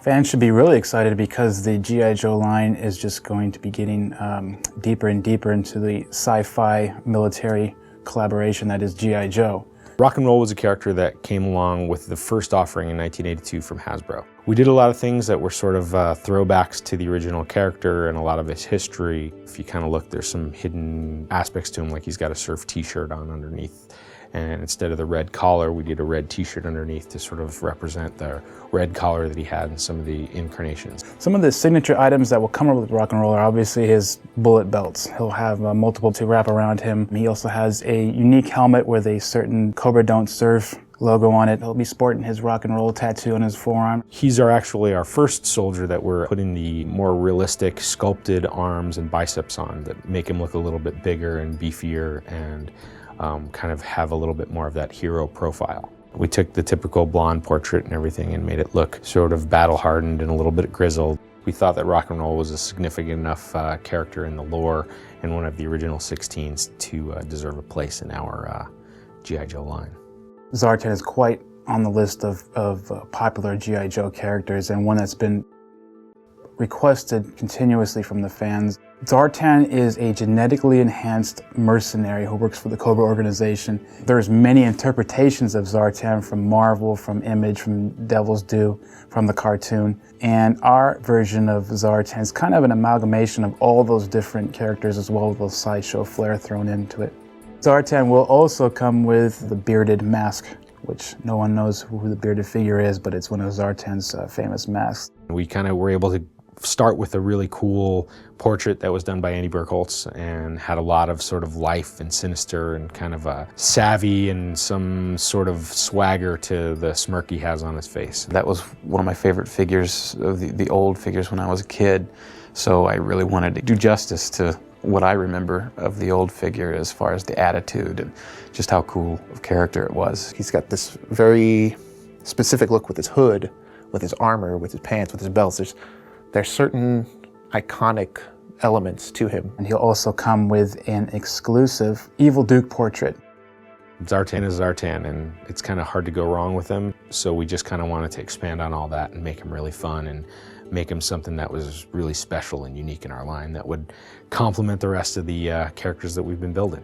Fans should be really excited because the G.I. Joe line is just going to be getting deeper and deeper into the sci-fi military collaboration that is G.I. Joe. Rock and Roll was a character that came along with the first offering in 1982 from Hasbro. We did a lot of things that were sort of throwbacks to the original character and a lot of his history. If you kind of look, there's some hidden aspects to him, like he's got a surf t-shirt on underneath. And instead of the red collar, we did a red t-shirt underneath to sort of represent the red collar that he had in some of the incarnations. Some of the signature items that will come up with Rock and Roll are obviously his bullet belts. He'll have multiple to wrap around him. He also has a unique helmet with a certain Cobra Don't Surf logo on it. He'll be sporting his Rock and Roll tattoo on his forearm. He's actually our first soldier that we're putting the more realistic sculpted arms and biceps on that make him look a little bit bigger and beefier and kind of have a little bit more of that hero profile. We took the typical blonde portrait and everything and made it look sort of battle-hardened and a little bit grizzled. We thought that Rock and Roll was a significant enough character in the lore and one of the original 16s to deserve a place in our G.I. Joe line. Zartan is quite on the list of popular G.I. Joe characters and one that's been requested continuously from the fans. Zartan is a genetically enhanced mercenary who works for the Cobra organization. There's many interpretations of Zartan from Marvel, from Image, from Devil's Due, from the cartoon. And our version of Zartan is kind of an amalgamation of all those different characters as well with a little sideshow flair thrown into it. Zartan will also come with the bearded mask, which no one knows who the bearded figure is, but it's one of Zartan's famous masks. We kind of were able to start with a really cool portrait that was done by Andy Burkholz and had a lot of sort of life and sinister and kind of a savvy and some sort of swagger to the smirk he has on his face. That was one of my favorite figures of the old figures when I was a kid, so I really wanted to do justice to what I remember of the old figure as far as the attitude and just how cool of character it was. He's got this very specific look with his hood, with his armor, with his pants, with his belts. There's certain iconic elements to him. And he'll also come with an exclusive Evil Duke portrait. Zartan is Zartan, and it's kind of hard to go wrong with him, so we just kind of wanted to expand on all that and make him really fun and make him something that was really special and unique in our line that would complement the rest of the characters that we've been building.